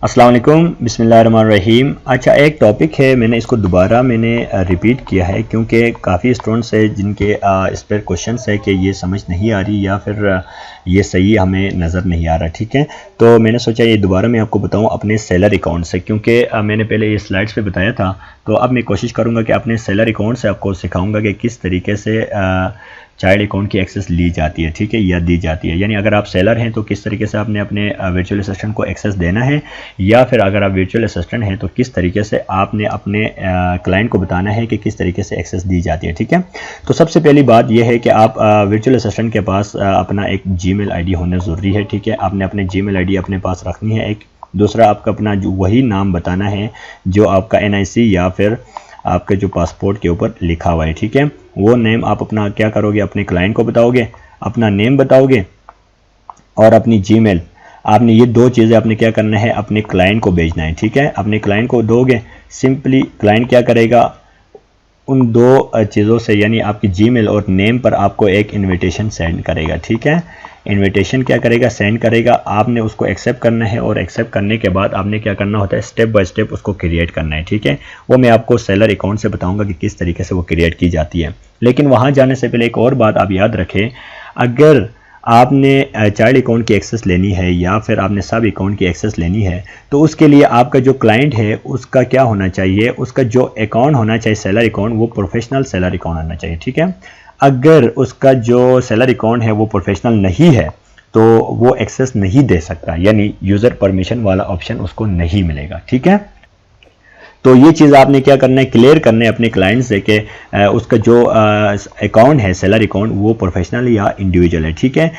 अस्सलाम वालेकुम, बिस्मिल्लाहिर्रहमानिर्रहीम। अच्छा, एक टॉपिक है, मैंने दोबारा रिपीट किया है क्योंकि काफ़ी स्टूडेंट्स है जिनके इस पर क्वेश्चंस है कि ये समझ नहीं आ रही या फिर ये सही हमें नज़र नहीं आ रहा। ठीक है, तो मैंने सोचा ये दोबारा मैं आपको बताऊं अपने सेलर अकाउंट से, क्योंकि मैंने पहले ये स्लाइड्स पे बताया था। तो अब मैं कोशिश करूँगा कि अपने सेलर अकाउंट से आपको सिखाऊँगा कि किस तरीके से चाइल्ड अकाउंट की एक्सेस ली जाती है, ठीक है, या दी जाती है। यानी अगर आप सेलर हैं तो किस तरीके से आपने अपने वर्चुअल असिस्टेंट को एक्सेस देना है, या फिर अगर आप वर्चुअल असिस्टेंट हैं तो किस तरीके से आपने अपने क्लाइंट को बताना है कि किस तरीके से एक्सेस दी जाती है। ठीक है, तो सबसे पहली बात यह है कि आप वर्चुअल असिस्टेंट के पास अपना एक जीमेल आईडी होना ज़रूरी है। ठीक है, आपने अपने जीमेल आईडी अपने पास रखनी है। एक दूसरा, आपका अपना जो वही नाम बताना है जो आपका एनआईसी या फिर आपके जो पासपोर्ट के ऊपर लिखा हुआ है। ठीक है, वो नेम आप अपना क्या करोगे, अपने क्लाइंट को बताओगे, अपना नेम बताओगे और अपनी जीमेल। आपने ये दो चीज़ें आपने क्या करना है, अपने क्लाइंट को भेजना है। ठीक है, अपने क्लाइंट को दोगे, सिंपली क्लाइंट क्या करेगा, उन दो चीज़ों से यानी आपकी जीमेल और नेम पर आपको एक इनविटेशन सेंड करेगा। ठीक है, इनविटेशन क्या करेगा, सेंड करेगा। आपने उसको एक्सेप्ट करना है और एक्सेप्ट करने के बाद आपने क्या करना होता है, स्टेप बाय स्टेप उसको क्रिएट करना है। ठीक है, वो मैं आपको सेलर अकाउंट से बताऊंगा कि किस तरीके से वो क्रिएट की जाती है। लेकिन वहाँ जाने से पहले एक और बात आप याद रखें, अगर आपने चाइल्ड अकाउंट की एक्सेस लेनी है या फिर आपने सब अकाउंट की एक्सेस लेनी है तो उसके लिए आपका जो क्लाइंट है उसका क्या होना चाहिए, उसका जो अकाउंट होना चाहिए सेलर अकाउंट, वो प्रोफेशनल सेलर अकाउंट होना चाहिए। ठीक है, अगर उसका जो सेलर अकाउंट है वो प्रोफेशनल नहीं है तो वो एक्सेस नहीं दे सकता, यानी यूज़र परमिशन वाला ऑप्शन उसको नहीं मिलेगा। ठीक है, तो ये चीज़ आपने क्या करना है, क्लियर करना है अपने क्लाइंट से कि उसका जो अकाउंट है सेलर अकाउंट वो प्रोफेशनल या इंडिविजुअल है। ठीक है,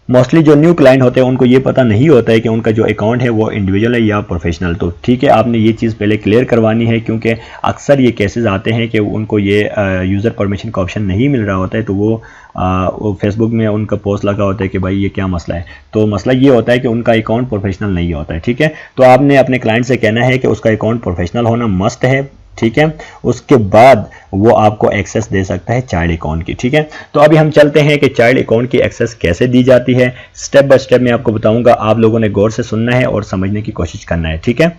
मोस्टली जो न्यू क्लाइंट होते हैं उनको ये पता नहीं होता है कि उनका जो अकाउंट है वो इंडिविजुअल है या प्रोफेशनल। तो ठीक है, आपने ये चीज़ पहले क्लियर करवानी है, क्योंकि अक्सर ये केसेस आते हैं कि उनको ये यूज़र परमिशन का ऑप्शन नहीं मिल रहा होता है, तो वो फेसबुक में उनका पोस्ट लगा होता है कि भाई ये क्या मसला है। तो मसला ये होता है कि उनका अकाउंट प्रोफेशनल नहीं होता है। ठीक है, तो आपने अपने क्लाइंट से कहना है कि उसका अकाउंट प्रोफेशनल होना मस्ट है। ठीक है, उसके बाद वो आपको एक्सेस दे सकता है चाइल्ड अकाउंट की। ठीक है, तो अभी हम चलते हैं कि चाइल्ड अकाउंट की एक्सेस कैसे दी जाती है। स्टेप बाय स्टेप मैं आपको बताऊंगा, आप लोगों ने गौर से सुनना है और समझने की कोशिश करना है। ठीक है,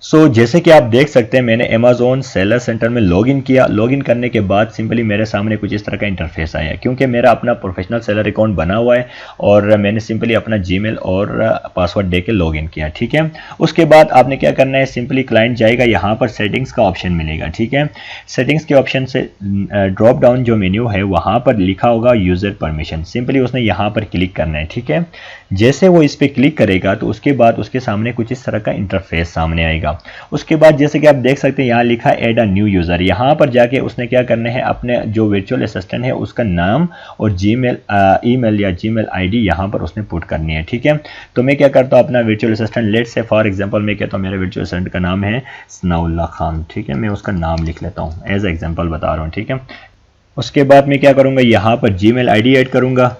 सो जैसे कि आप देख सकते हैं मैंने अमेज़ॉन सेलर सेंटर में लॉगिन किया। लॉगिन करने के बाद सिंपली मेरे सामने कुछ इस तरह का इंटरफेस आया, क्योंकि मेरा अपना प्रोफेशनल सेलर अकाउंट बना हुआ है और मैंने सिंपली अपना जीमेल और पासवर्ड दे के लॉगिन किया। ठीक है, उसके बाद आपने क्या करना है, सिंपली क्लाइंट जाएगा, यहाँ पर सेटिंग्स का ऑप्शन मिलेगा। ठीक है, सेटिंग्स के ऑप्शन से ड्रॉप डाउन जो मेन्यू है वहाँ पर लिखा होगा यूज़र परमिशन, सिंपली उसने यहाँ पर क्लिक करना है। ठीक है, जैसे वो इस पर क्लिक करेगा तो उसके बाद उसके सामने कुछ इस तरह का इंटरफेस सामने आएगा। उसके बाद जैसे कि आप देख सकते हैं यहाँ लिखा है ऐड अ न्यू यूज़र। यहाँ पर जाके उसने क्या करना है, अपने जो वर्चुअल असिस्टेंट है उसका नाम और जीमेल ईमेल या जीमेल आईडी यहाँ पर उसने पुट करनी है। ठीक है, तो मैं क्या करता हूँ, अपना वर्चुअल असिस्टेंट लेट से फॉर एग्जांपल मैं कहता हूँ मेरे वर्चुअल असिस्टेंट का नाम है सनाउल्लाह खान। ठीक है, मैं उसका नाम लिख लेता हूँ, एज एग्जाम्पल बता रहा हूँ। ठीक है, उसके बाद मैं क्या करूँगा, यहाँ पर जीमेल आईडी ऐड करूँगा।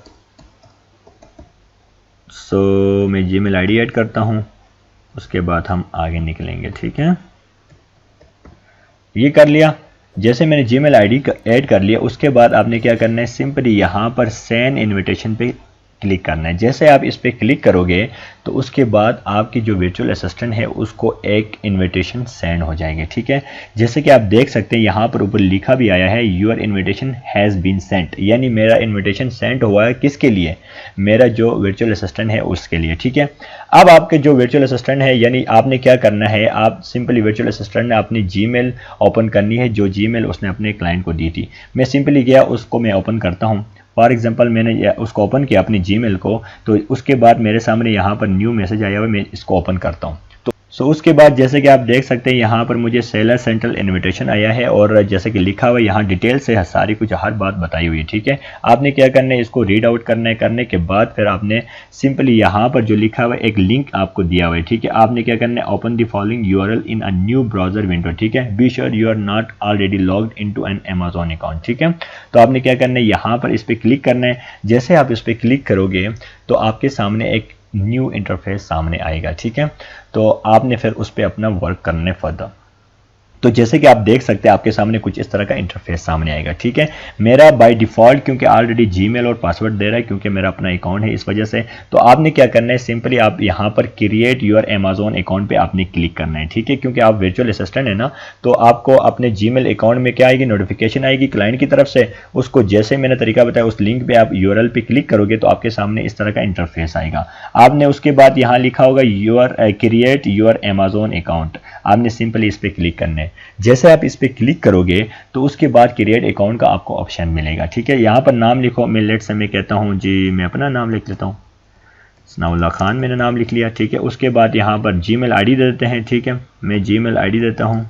सो मैं जीमेल आईडी ऐड करता हूँ, उसके बाद हम आगे निकलेंगे। ठीक है, ये कर लिया। जैसे मैंने जीमेल आईडी ऐड कर लिया उसके बाद आपने क्या करना है, सिंपली यहाँ पर सेंड इनविटेशन पे क्लिक करना है। जैसे आप इस पर क्लिक करोगे तो उसके बाद आपकी जो वर्चुअल असिस्टेंट है उसको एक इनविटेशन सेंड हो जाएंगे। ठीक है, जैसे कि आप देख सकते हैं यहाँ पर ऊपर लिखा भी आया है your invitation has been sent, यानी मेरा इनविटेशन सेंड हुआ है किसके लिए, मेरा जो वर्चुअल असिस्टेंट है उसके लिए। ठीक है, अब आपके जो वर्चुअल असिस्टेंट है यानी आपने क्या करना है, आप सिंपली वर्चुअल असिस्टेंट ने अपनी जीमेल ओपन करनी है, जो जीमेल उसने अपने क्लाइंट को दी थी। मैं सिंपली गया, उसको मैं ओपन करता हूँ। फॉर एग्जांपल मैंने उसको ओपन किया अपनी जीमेल को, तो उसके बाद मेरे सामने यहाँ पर न्यू मैसेज आया हुआ, मैं इसको ओपन करता हूँ। तो उसके बाद जैसे कि आप देख सकते हैं यहाँ पर मुझे सेलर सेंट्रल इनविटेशन आया है और जैसे कि लिखा हुआ है यहाँ डिटेल से सारी कुछ हर बात बताई हुई है। ठीक है, आपने क्या करना है, इसको रीड आउट करना है। करने के बाद फिर आपने सिंपली यहाँ पर जो लिखा हुआ है एक लिंक आपको दिया हुआ है। ठीक है, आपने क्या करना है, open the following URL in a new browser window. ठीक है, be sure you are not already logged into an Amazon account. ठीक है, तो आपने क्या करना है, यहाँ पर इस पर क्लिक करना है। जैसे आप इस पर क्लिक करोगे तो आपके सामने एक न्यू इंटरफेस सामने आएगा। ठीक है, तो आपने फिर उस पर अपना वर्क करने फर्दर। तो जैसे कि आप देख सकते हैं आपके सामने कुछ इस तरह का इंटरफेस सामने आएगा। ठीक है, मेरा बाय डिफ़ॉल्ट क्योंकि ऑलरेडी जीमेल और पासवर्ड दे रहा है क्योंकि मेरा अपना अकाउंट है इस वजह से, तो आपने क्या करना है, सिंपली आप यहाँ पर क्रिएट योर अमेज़न अकाउंट पे आपने क्लिक करना है। ठीक है, क्योंकि आप वर्चुअल असिस्टेंट है ना, तो आपको अपने जीमेल अकाउंट में क्या आएगी, नोटिफिकेशन आएगी क्लाइंट की तरफ से। उसको जैसे मैंने तरीका बताया उस लिंक पे आप यूआरएल पे क्लिक करोगे तो आपके सामने इस तरह का इंटरफेस आएगा। आपने उसके बाद यहाँ लिखा होगा क्रिएट योर अमेज़न अकाउंट, आपने सिंपली इस पर क्लिक करना है। जैसे आप इस पर क्लिक करोगे तो उसके बाद क्रिएट अकाउंट का आपको ऑप्शन मिलेगा। ठीक है, यहाँ पर नाम लिखो, मैं लेट से मैं कहता हूँ जी, मैं अपना नाम लिख लेता हूँ, सनाउल्लाह खान मैंने नाम लिख लिया। ठीक है, उसके बाद यहाँ पर जीमेल आईडी दे देते हैं। ठीक है, मैं जीमेल आईडी देता हूँ।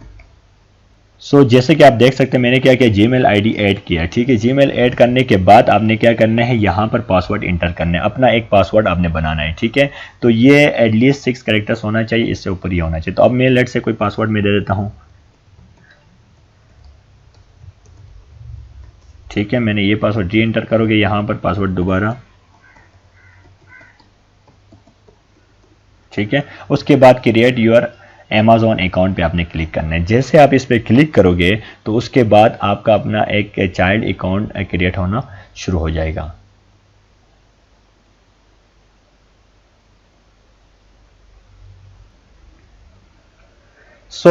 जैसे कि आप देख सकते हैं मैंने क्या किया, जीमेल आईडी ऐड किया। ठीक है, जीमेल ऐड करने के बाद आपने क्या करना है, यहाँ पर पासवर्ड इंटर करना है, अपना एक पासवर्ड आपने बनाना है। ठीक है, तो ये एटलीस्ट 6 कैरेक्टर्स होना चाहिए, इससे ऊपर ही होना चाहिए। तो अब मैं लेट से कोई पासवर्ड में दे देता हूँ। ठीक है, मैंने ये पासवर्ड री एंटर करोगे यहाँ पर पासवर्ड दोबारा। ठीक है, उसके बाद क्रिएट योर अमेज़न अकाउंट पे आपने क्लिक करना है। जैसे आप इस पर क्लिक करोगे तो उसके बाद आपका अपना एक चाइल्ड अकाउंट क्रिएट होना शुरू हो जाएगा।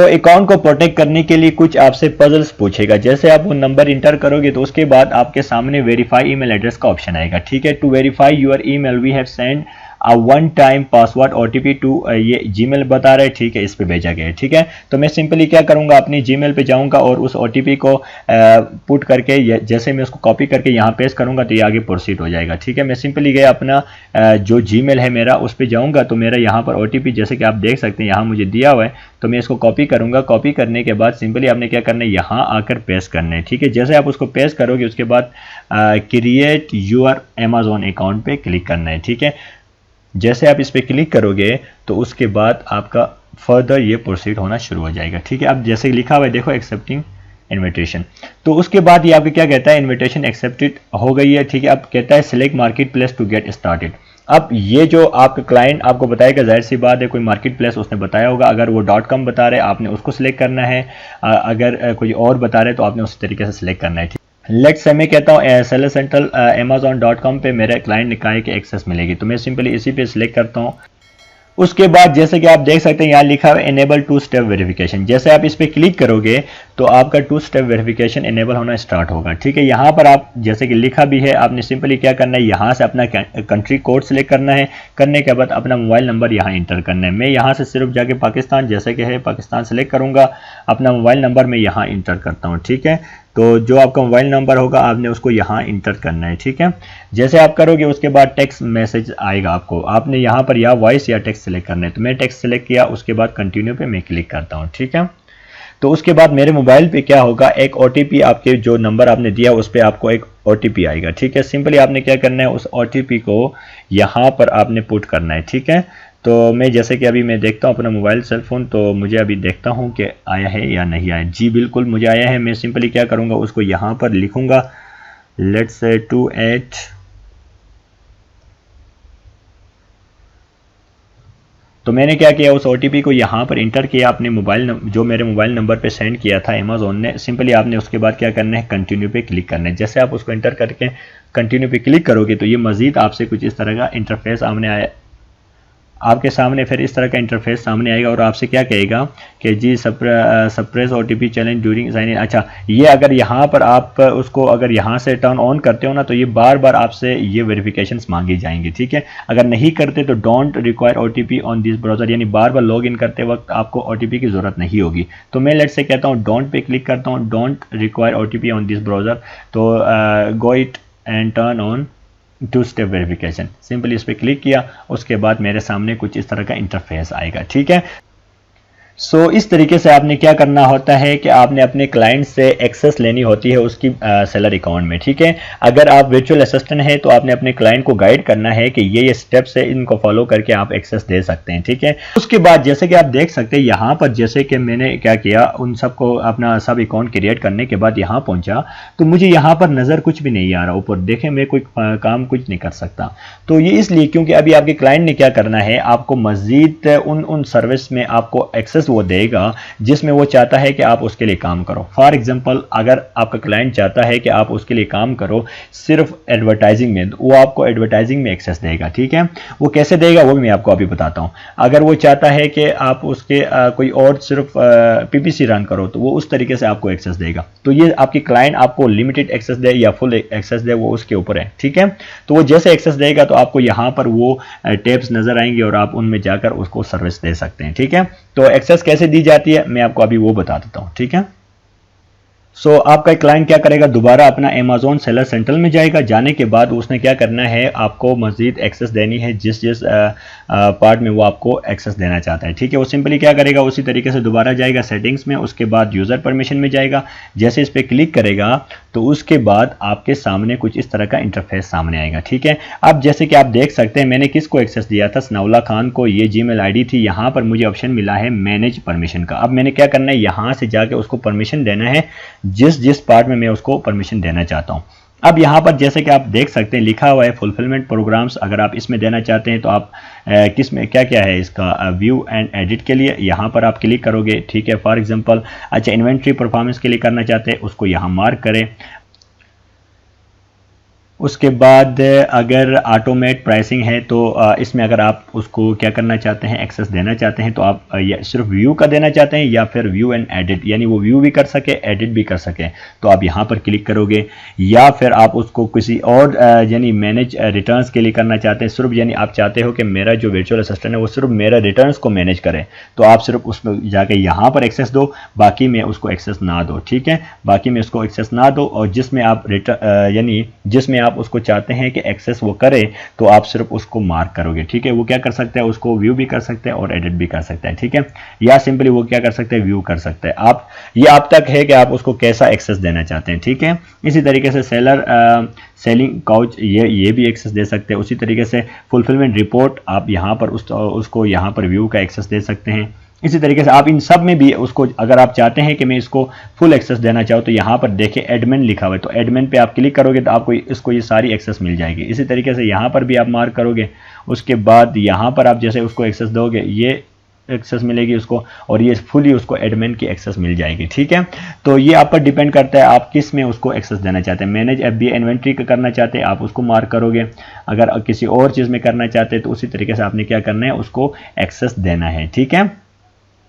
अकाउंट को प्रोटेक्ट करने के लिए कुछ आपसे पजल्स पूछेगा। जैसे आप वो नंबर इंटर करोगे तो उसके बाद आपके सामने वेरीफाई ईमेल एड्रेस का ऑप्शन आएगा। ठीक है, to verify your email we have send one time password OTP to, ये जीमेल बता रहे हैं। ठीक है, इस पे भेजा गया है। ठीक है, तो मैं सिंपली क्या करूंगा, अपनी जीमेल पे जाऊंगा और उस ओटीपी को पुट करके जैसे मैं उसको कॉपी करके यहाँ पेस्ट करूंगा तो ये आगे प्रोसीड हो जाएगा। ठीक है, मैं सिंपली गया अपना जो जीमेल है मेरा उस पर जाऊंगा तो मेरा यहाँ पर ओटीपी जैसे कि आप देख सकते हैं यहाँ मुझे दिया हुआ है, तो मैं इसको कॉपी करूंगा। कॉपी करने के बाद सिंपली आपने क्या करना है, यहाँ आकर पेस्ट करना है। ठीक है, जैसे आप उसको पेस्ट करोगे उसके बाद क्रिएट योर अमेज़न अकाउंट पे क्लिक करना है। ठीक है, जैसे आप इस पर क्लिक करोगे तो उसके बाद आपका फर्दर ये प्रोसीड होना शुरू हो जाएगा। ठीक है, अब जैसे लिखा हुआ है देखो एक्सेप्टिंग इन्विटेशन, तो उसके बाद ये आपको क्या कहता है, इन्विटेशन एक्सेप्टेड हो गई है। ठीक है, अब कहता है select market place to get started. अब ये जो आपका क्लाइंट आपको बताएगा, जाहिर सी बात है कोई मार्केट प्लेस उसने बताया होगा। अगर वो .com बता रहे आपने उसको सिलेक्ट करना है, अगर कोई और बता रहे तो आपने उस तरीके से सिलेक्ट करना है। लेट्स से मैं कहता हूँ सेलर सेंट्रल amazon.com पे मेरे क्लाइंट ने कहा है कि एक्सेस मिलेगी, तो मैं सिंपली इसी पे सिलेक्ट करता हूँ। उसके बाद जैसे कि आप देख सकते हैं यहाँ लिखा है एनेबल 2 स्टेप वेरिफिकेशन। जैसे आप इस पर क्लिक करोगे तो आपका 2 स्टेप वेरिफिकेशन एनेबल होना स्टार्ट होगा। ठीक है, यहाँ पर आप जैसे कि लिखा भी है, आपने सिंपली क्या करना है, यहाँ से अपना कंट्री कोड सेलेक्ट करना है। करने के बाद अपना मोबाइल नंबर यहाँ इंटर करना है। मैं यहाँ से सिर्फ जाके पाकिस्तान जैसे कि है पाकिस्तान सेलेक्ट करूँगा, अपना मोबाइल नंबर मैं यहाँ इंटर करता हूँ। ठीक है, तो जो आपका मोबाइल नंबर होगा आपने उसको यहाँ इंटर करना है। ठीक है, जैसे आप करोगे उसके बाद टेक्स्ट मैसेज आएगा आपको, आपने यहाँ पर या वॉइस या टेक्स्ट सेलेक्ट करना है। तो मैं टेक्स्ट सेलेक्ट किया, उसके बाद कंटिन्यू पे मैं क्लिक करता हूँ। ठीक है, तो उसके बाद मेरे मोबाइल पे क्या होगा, एक ओटीपी आपके जो नंबर आपने दिया उस पर आपको एक ओटीपी आएगा। ठीक है, सिंपली आपने क्या करना है, उस ओटीपी को यहाँ पर आपने पुट करना है। ठीक है, तो मैं जैसे कि अभी मैं देखता हूँ अपना मोबाइल सेल फ़ोन, तो मुझे अभी देखता हूँ कि आया है या नहीं आया। जी बिल्कुल मुझे आया है। मैं सिंपली क्या करूँगा, उसको यहाँ पर लिखूँगा लेट्स से 28। तो मैंने क्या किया, उस ओटीपी को यहाँ पर इंटर किया अपने मोबाइल जो मेरे मोबाइल नंबर पे सेंड किया था अमेज़न ने। सिंपली आपने उसके बाद क्या करना है, कंटिन्यू पे क्लिक करना है। जैसे आप उसको इंटर करके कंटिन्यू पे क्लिक करोगे तो ये मज़ीद आपसे कुछ इस तरह का इंटरफेस आपके सामने फिर इस तरह का इंटरफेस सामने आएगा और आपसे क्या कहेगा कि जी suppress OTP challenge during sign in. अच्छा, ये अगर यहाँ पर आप उसको अगर यहाँ से टर्न ऑन करते हो ना तो ये बार बार आपसे ये वेरिफिकेशंस मांगी जाएंगी। ठीक है, अगर नहीं करते तो don't require OTP on this browser, यानी बार बार लॉग इन करते वक्त आपको ओटीपी की ज़रूरत नहीं होगी। तो मैं लेट से कहता हूँ डोंट पे क्लिक करता हूँ, don't require OTP on this browser. तो go it and turn on 2 step verification. Simply इस पर क्लिक किया, उसके बाद मेरे सामने कुछ इस तरह का इंटरफेस आएगा। ठीक है, इस तरीके से आपने क्या करना होता है कि आपने अपने क्लाइंट से एक्सेस लेनी होती है उसकी सेलर अकाउंट में। ठीक है, अगर आप वर्चुअल असिस्टेंट हैं तो आपने अपने क्लाइंट को गाइड करना है कि ये स्टेप्स है, इनको फॉलो करके आप एक्सेस दे सकते हैं। ठीक है, उसके बाद जैसे कि आप देख सकते हैं यहाँ पर जैसे कि मैंने क्या किया, उन सबको अपना सब अकाउंट क्रिएट करने के बाद यहाँ पहुँचा तो मुझे यहाँ पर नज़र कुछ भी नहीं आ रहा ऊपर, देखें मैं कोई काम कुछ नहीं कर सकता। तो ये इसलिए क्योंकि अभी आपके क्लाइंट ने क्या करना है, आपको मज़ीद उन सर्विस में आपको एक्सेस एक्सेस वो देगा जिसमें वो चाहता है कि आप उसके लिए काम करो। फॉर एग्जांपल, अगर आपका क्लाइंट चाहता है कि आप उसके लिए काम करो सिर्फ एडवर्टाइजिंग में, वो आपको एडवर्टाइजिंग में एक्सेस देगा, ठीक है। वो कैसे देगा वो भी मैं आपको अभी बताता हूँ। अगर वो चाहता है कि आप उसके कोई और सिर्फ पीपीसी रन करो तो वो उस तरीके से आपको एक्सेस देगा। तो ये आपकी क्लाइंट आपको लिमिटेड एक्सेस दे या फुल एक्सेस दे वो उसके ऊपर है, ठीक है। तो वो जैसे एक्सेस देगा तो आपको यहाँ पर वो टैब्स नजर आएंगे और आप उनमें जाकर उसको सर्विस दे सकते हैं, ठीक है। तो एक्सेस कैसे दी जाती है मैं आपको अभी वो बता देता हूँ, ठीक है। सो आपका क्लाइंट क्या करेगा, दोबारा अपना अमेज़ॉन सेलर सेंट्रल में जाएगा। जाने के बाद उसने क्या करना है, आपको मजीद एक्सेस देनी है जिस जिस पार्ट में वो आपको एक्सेस देना चाहता है, ठीक है। वो सिंपली क्या करेगा, उसी तरीके से दोबारा जाएगा सेटिंग्स में, उसके बाद यूज़र परमिशन में जाएगा। जैसे इस पर क्लिक करेगा तो उसके बाद आपके सामने कुछ इस तरह का इंटरफेस सामने आएगा, ठीक है। अब जैसे कि आप देख सकते हैं मैंने किसको एक्सेस दिया था, सनाउल्लाह खान को। ये जीमेल आईडी थी। यहाँ पर मुझे ऑप्शन मिला है मैनेज परमिशन का। अब मैंने क्या करना है, यहाँ से जाके उसको परमिशन देना है जिस जिस पार्ट में मैं उसको परमिशन देना चाहता हूं। अब यहां पर जैसे कि आप देख सकते हैं लिखा हुआ है फुलफिलमेंट प्रोग्राम्स। अगर आप इसमें देना चाहते हैं तो आप किस में क्या क्या है इसका व्यू एंड एडिट के लिए यहां पर आप क्लिक करोगे, ठीक है। फॉर एग्जांपल अच्छा इन्वेंट्री परफॉर्मेंस के लिए करना चाहते हैं उसको यहां मार्क करें। उसके बाद अगर ऑटोमेट प्राइसिंग है तो इसमें अगर आप उसको क्या करना चाहते हैं, एक्सेस देना चाहते हैं तो आप सिर्फ व्यू का देना चाहते हैं या फिर व्यू एंड एडिट, यानी वो व्यू भी कर सके एडिट भी कर सके, तो आप यहाँ पर क्लिक करोगे। या फिर आप उसको किसी और यानी मैनेज रिटर्न्स के लिए करना चाहते हैं सिर्फ, यानी आप चाहते हो कि मेरा जो वर्चुअल असिस्टेंट है वो सिर्फ मेरा रिटर्न्स को मैनेज करे, तो आप सिर्फ उसमें जाके यहाँ पर एक्सेस दो, बाकी में उसको एक्सेस ना दो, ठीक है। बाकी में उसको एक्सेस ना दो और जिसमें आप यानी जिसमें आप उसको चाहते हैं कि एक्सेस वो करे तो आप सिर्फ उसको मार्क करोगे, ठीक है। वो क्या कर सकता है, उसको व्यू भी कर सकते हैं और एडिट भी कर सकते हैं, ठीक है। या सिंपली वो क्या कर सकते हैं, व्यू कर सकते हैं। आप ये आप तक है कि आप उसको कैसा एक्सेस देना चाहते हैं, ठीक है। इसी तरीके से सेलिंग काउच ये भी एक्सेस दे सकते हैं। उसी तरीके से फुलफिलमेंट रिपोर्ट आप यहाँ पर उसको यहाँ पर व्यू का एक्सेस दे सकते हैं। इसी तरीके से आप इन सब में भी उसको, अगर आप चाहते हैं कि मैं इसको फुल एक्सेस देना चाहूँ तो यहाँ पर देखें एडमिन लिखा हुआ है, तो एडमिन पे आप क्लिक करोगे तो आपको इसको ये सारी एक्सेस मिल जाएगी। इसी तरीके से यहाँ पर भी आप मार्क करोगे, उसके बाद यहाँ पर आप जैसे उसको एक्सेस दोगे ये एक्सेस मिलेगी उसको, और ये फुली उसको एडमिन की एक्सेस मिल जाएगी, ठीक है। तो ये आप पर डिपेंड करता है आप किस में उसको एक्सेस देना चाहते हैं। मैनेज एफबीए इन्वेंट्री का करना चाहते हैं आप उसको मार्क करोगे। अगर किसी और चीज़ में करना चाहते हैं तो उसी तरीके से आपने क्या करना है, उसको एक्सेस देना है, ठीक है।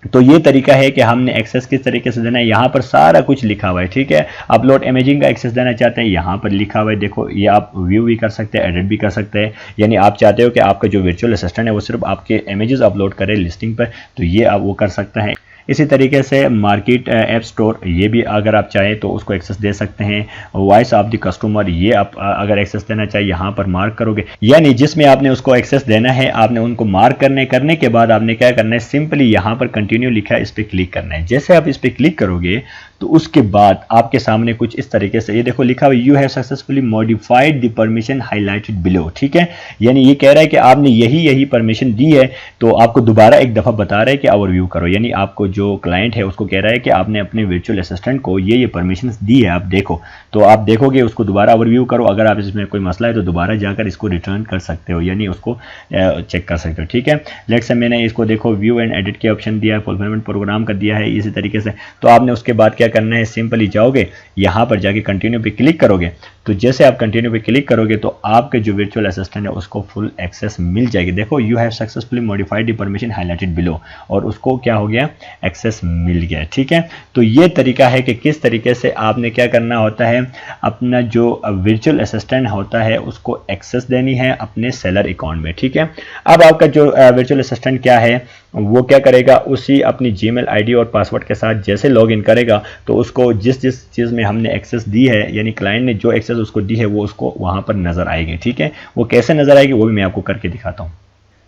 तो ये तरीका है कि हमने एक्सेस किस तरीके से देना है। यहाँ पर सारा कुछ लिखा हुआ है, ठीक है। अपलोड इमेजिंग का एक्सेस देना चाहते हैं, यहाँ पर लिखा हुआ है, देखो ये आप व्यू भी कर सकते हैं एडिट भी कर सकते हैं। यानी आप चाहते हो कि आपका जो वर्चुअल असिस्टेंट है वो सिर्फ आपके इमेजेस अपलोड करे लिस्टिंग पर, तो ये आप वो कर सकते हैं। इसी तरीके से मार्केट ऐप स्टोर ये भी अगर आप चाहें तो उसको एक्सेस दे सकते हैं। वॉइस ऑफ द कस्टमर ये आप अगर एक्सेस देना चाहिए यहाँ पर मार्क करोगे, यानी जिसमें आपने उसको एक्सेस देना है आपने उनको मार्क करने के बाद आपने क्या करना है, सिंपली यहाँ पर कंटिन्यू लिखा है इस पर क्लिक करना है। जैसे आप इस पर क्लिक करोगे तो उसके बाद आपके सामने कुछ इस तरीके से ये देखो लिखा हुआ you have successfully modified the permission highlighted below, ठीक है। यानी ये कह रहा है कि आपने यही परमिशन दी है, तो आपको दोबारा एक दफ़ा बता रहा है कि ओवरव्यू करो। यानी आपको जो क्लाइंट है उसको कह रहा है कि आपने अपने वर्चुअल असिस्टेंट को ये परमिशन दी है, आप देखो। तो आप देखोगे उसको दोबारा ओवरव्यू करो। अगर आप इसमें कोई मसला है तो दोबारा जाकर इसको रिटर्न कर सकते हो, यानी उसको चेक कर सकते हो, ठीक है। लेट्स से मैंने इसको देखो व्यू एंड एडिट के ऑप्शन दिया है, फुलफिलमेंट प्रोग्राम का दिया है इसी तरीके से। तो आपने उसके बाद क्या करना है, सिंपली जाओगे यहाँ पर जाके कंटिन्यू पे क्लिक करोगे। तो जैसे आप कंटिन्यू पे क्लिक करोगे तो आपके जो वर्चुअल असिस्टेंट है उसको फुल एक्सेस मिल जाएगी। देखो you have successfully modified the permission highlighted below, और उसको क्या हो गया, एक्सेस मिल गया, ठीक है। तो ये तरीका है कि किस तरीके से आपने क्या करना होता है, अपना जो वर्चुअल असिस्टेंट होता है उसको एक्सेस देनी है अपने सेलर अकाउंट में, ठीक है। अब आपका जो वर्चुअल असिस्टेंट क्या है वो क्या करेगा, उसी अपनी जीमेल आईडी और पासवर्ड के साथ जैसे लॉगिन करेगा तो उसको जिस जिस चीज़ में हमने एक्सेस दी है, यानी क्लाइंट ने जो एक्सेस उसको दी है वो उसको वहाँ पर नज़र आएगी, ठीक है। वो कैसे नज़र आएगी वो भी मैं आपको करके दिखाता हूँ।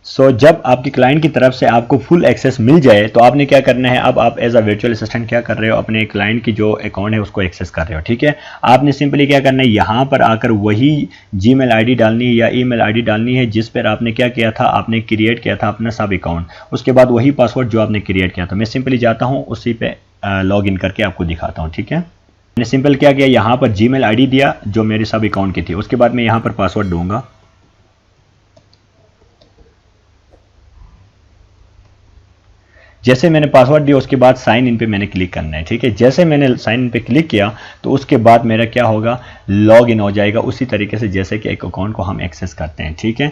सो जब आपकी क्लाइंट की तरफ से आपको फुल एक्सेस मिल जाए तो आपने क्या करना है, अब आप एज अ वर्चुअल असिस्टेंट क्या कर रहे हो, अपने क्लाइंट की जो अकाउंट है उसको एक्सेस कर रहे हो, ठीक है। आपने सिंपली क्या करना है, यहाँ पर आकर वही जीमेल आईडी डालनी है या ईमेल आईडी डालनी है जिस पर आपने क्या किया था, आपने क्रिएट किया था अपना सब अकाउंट। उसके बाद वही पासवर्ड जो आपने क्रिएट किया था, मैं सिंपली जाता हूँ उसी पे लॉग इन करके आपको दिखाता हूँ, ठीक है। मैंने सिंपल क्या किया, यहाँ पर जीमेल आईडी दिया जो मेरे सब अकाउंट की थी, उसके बाद मैं यहाँ पर पासवर्ड दूंगा। जैसे मैंने पासवर्ड दिया उसके बाद साइन इन पे मैंने क्लिक करना है, ठीक है। जैसे मैंने साइन इन पे क्लिक किया तो उसके बाद मेरा क्या होगा, लॉग इन हो जाएगा उसी तरीके से जैसे कि एक अकाउंट को हम एक्सेस करते हैं, ठीक है।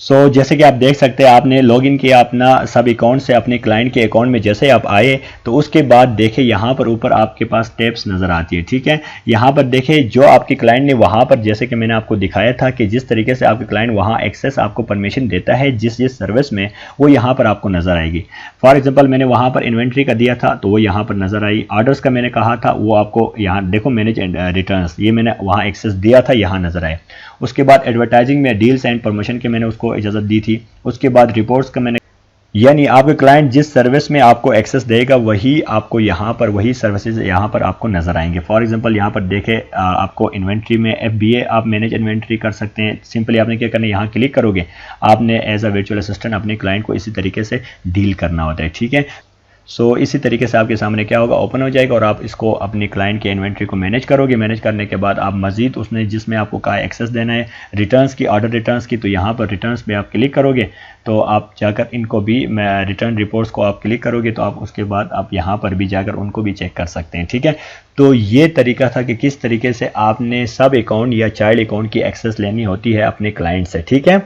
जैसे कि आप देख सकते हैं आपने लॉगिन किया अपना सब अकाउंट से अपने क्लाइंट के अकाउंट में, जैसे आप आए तो उसके बाद देखें यहाँ पर ऊपर आपके पास टैब्स नज़र आती है, ठीक है। यहाँ पर देखें जो आपके क्लाइंट ने वहाँ पर, जैसे कि मैंने आपको दिखाया था कि जिस तरीके से आपके क्लाइंट वहाँ एक्सेस आपको परमिशन देता है जिस जिस सर्विस में, वो यहाँ पर आपको नज़र आएगी। फॉर एग्जाम्पल मैंने वहाँ पर इन्वेंट्री का दिया था तो वो यहाँ पर नज़र आई, ऑर्डर्स का मैंने कहा था वो आपको यहाँ देखो, मैनेज रिटर्न्स, ये मैंने वहाँ एक्सेस दिया था, यहाँ नज़र आए। उसके बाद एडवर्टाइजिंग में डील्स एंड प्रमोशन के मैंने उसको इजाज़त दी थी। उसके बाद रिपोर्ट्स का मैंने, यानी आपके क्लाइंट जिस सर्विस में आपको एक्सेस देगा वही आपको यहाँ पर, वही सर्विसेज यहाँ पर आपको नज़र आएंगे। फॉर एग्जांपल यहाँ पर देखें आपको इन्वेंट्री में FBA आप मैनेज इन्वेंट्री कर सकते हैं। सिंपली आपने क्या करना है, यहाँ क्लिक करोगे, आपने एज अ वर्चुअल असिस्टेंट अपने क्लाइंट को इसी तरीके से डील करना होता है, ठीक है। इसी तरीके से आपके सामने क्या होगा, ओपन हो जाएगा और आप इसको अपने क्लाइंट के इन्वेंट्री को मैनेज करोगे। मैनेज करने के बाद आप मजीद उसने जिसमें आपको कहा एक्सेस देना है रिटर्न्स की, ऑर्डर रिटर्न्स की, तो यहाँ पर रिटर्न्स पे आप क्लिक करोगे तो आप जाकर इनको भी, रिटर्न रिपोर्ट्स को आप क्लिक करोगे तो आप उसके बाद आप यहाँ पर भी जाकर उनको भी चेक कर सकते हैं, ठीक है। तो ये तरीका था कि किस तरीके से आपने सब अकाउंट या चाइल्ड अकाउंट की एक्सेस लेनी होती है अपने क्लाइंट से, ठीक है।